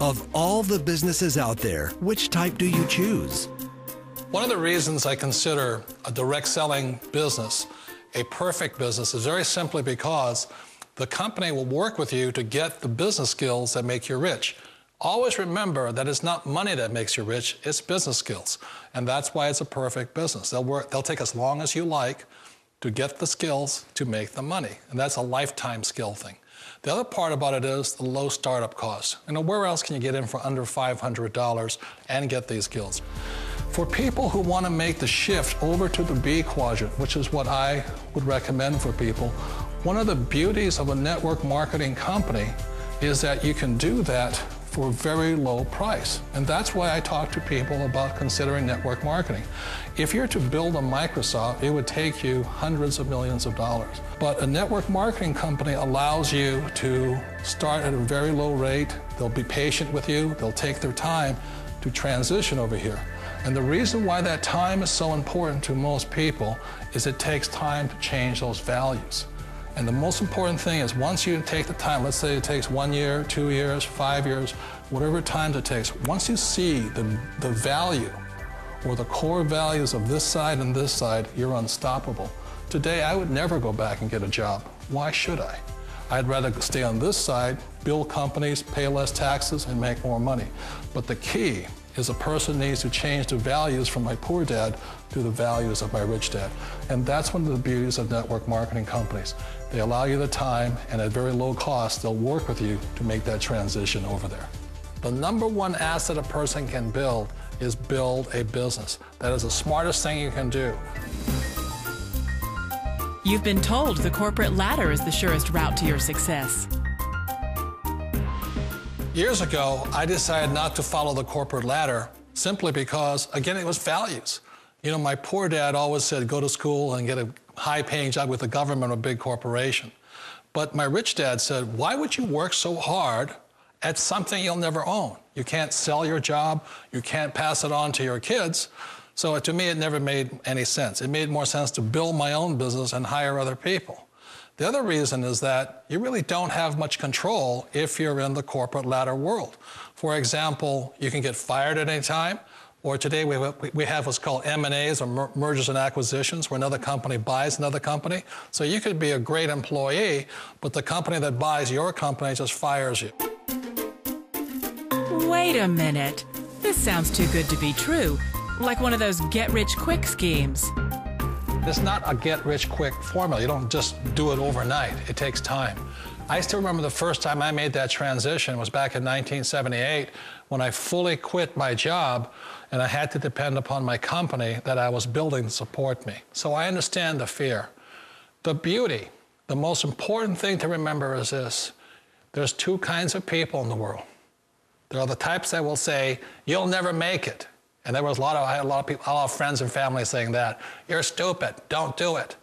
Of all the businesses out there, which type do you choose? One of the reasons I consider a direct selling business a perfect business is very simply because the company will work with you to get the business skills that make you rich. Always remember that it's not money that makes you rich, it's business skills. And that's why it's a perfect business. They'll take as long as you like to get the skills to make the money. And that's a lifetime skill thing. The other part about it is the low startup cost. Where else can you get in for under $500 and get these skills? For people who want to make the shift over to the B quadrant, which is what I would recommend for people, one of the beauties of a network marketing company is that you can do that for a very low price. And that's why I talk to people about considering network marketing. If you're to build a Microsoft, it would take you hundreds of millions of dollars. But a network marketing company allows you to start at a very low rate. They'll be patient with you. They'll take their time to transition over here. And the reason why that time is so important to most people is it takes time to change those values. And the most important thing is once you take the time, let's say it takes 1 year, 2 years, 5 years, whatever time it takes, once you see the value or the core values of this side and this side, you're unstoppable. Today, I would never go back and get a job. Why should I? I'd rather stay on this side, build companies, pay less taxes, and make more money. But the key is a person needs to change the values from my poor dad to the values of my rich dad. And that's one of the beauties of network marketing companies. They allow you the time, and at very low cost, they'll work with you to make that transition over there. The number one asset a person can build is build a business. That is the smartest thing you can do. You've been told the corporate ladder is the surest route to your success. Years ago, I decided not to follow the corporate ladder simply because, again, it was values. You know, my poor dad always said, go to school and get a high-paying job with the government or a big corporation. But my rich dad said, why would you work so hard at something you'll never own? You can't sell your job. You can't pass it on to your kids. So to me, it never made any sense. It made more sense to build my own business and hire other people. The other reason is that you really don't have much control if you're in the corporate ladder world. For example, you can get fired at any time, or today we have what's called M&As, or mergers and acquisitions, where another company buys another company. So you could be a great employee, but the company that buys your company just fires you. Wait a minute. This sounds too good to be true, like one of those get-rich-quick schemes. It's not a get-rich-quick formula. You don't just do it overnight. It takes time. I still remember the first time I made that transition was back in 1978 when I fully quit my job and I had to depend upon my company that I was building to support me. So I understand the fear. The beauty, the most important thing to remember is this. There's two kinds of people in the world. There are the types that will say, you'll never make it. And there was I had a lot of people, a lot of friends and family saying that. You're stupid, don't do it.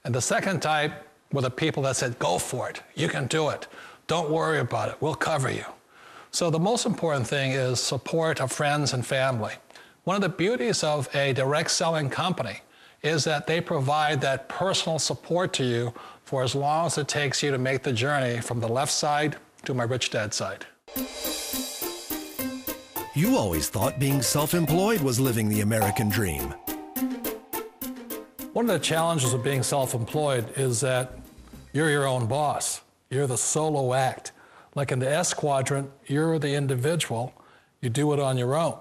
And the second type were the people that said, go for it, you can do it. Don't worry about it, we'll cover you. So the most important thing is support of friends and family. One of the beauties of a direct selling company is that they provide that personal support to you for as long as it takes you to make the journey from the left side to my rich dad side. You always thought being self-employed was living the American dream. One of the challenges of being self-employed is that you're your own boss. You're the solo act. Like in the S quadrant, you're the individual. You do it on your own.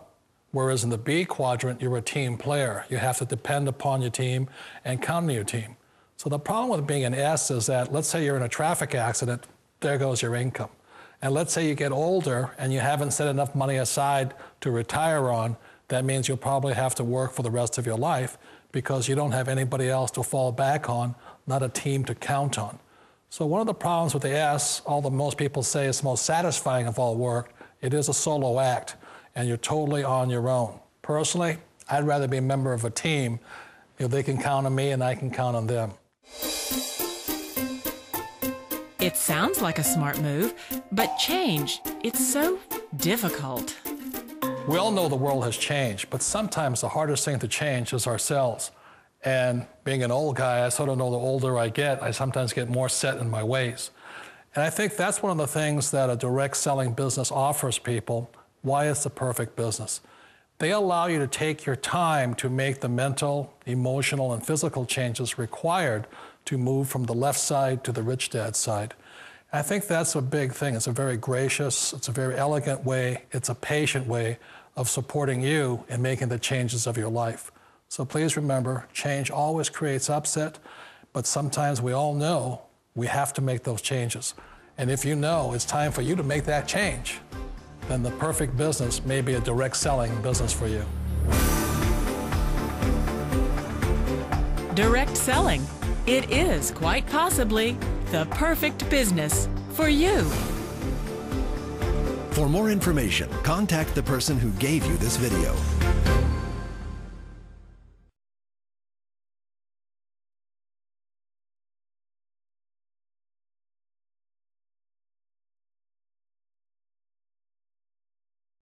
Whereas in the B quadrant, you're a team player. You have to depend upon your team and count on your team. So the problem with being an S is that, let's say you're in a traffic accident, there goes your income. And let's say you get older and you haven't set enough money aside to retire on, that means you'll probably have to work for the rest of your life because you don't have anybody else to fall back on, not a team to count on. So one of the problems with the S, although most people say it's the most satisfying of all work, it is a solo act and you're totally on your own. Personally, I'd rather be a member of a team if they can count on me and I can count on them. It sounds like a smart move, but change, it's so difficult. We all know the world has changed, but sometimes the hardest thing to change is ourselves. And being an old guy, I sort of know the older I get, I sometimes get more set in my ways. And I think that's one of the things that a direct selling business offers people, why it's the perfect business. They allow you to take your time to make the mental, emotional, and physical changes required to move from the left side to the rich dad side. I think that's a big thing. It's a very gracious, it's a very elegant way, it's a patient way of supporting you in making the changes of your life. So please remember, change always creates upset, but sometimes we all know we have to make those changes. And if you know it's time for you to make that change, then the perfect business may be a direct selling business for you. Direct selling. It is quite possibly the perfect business for you. For more information, contact the person who gave you this video.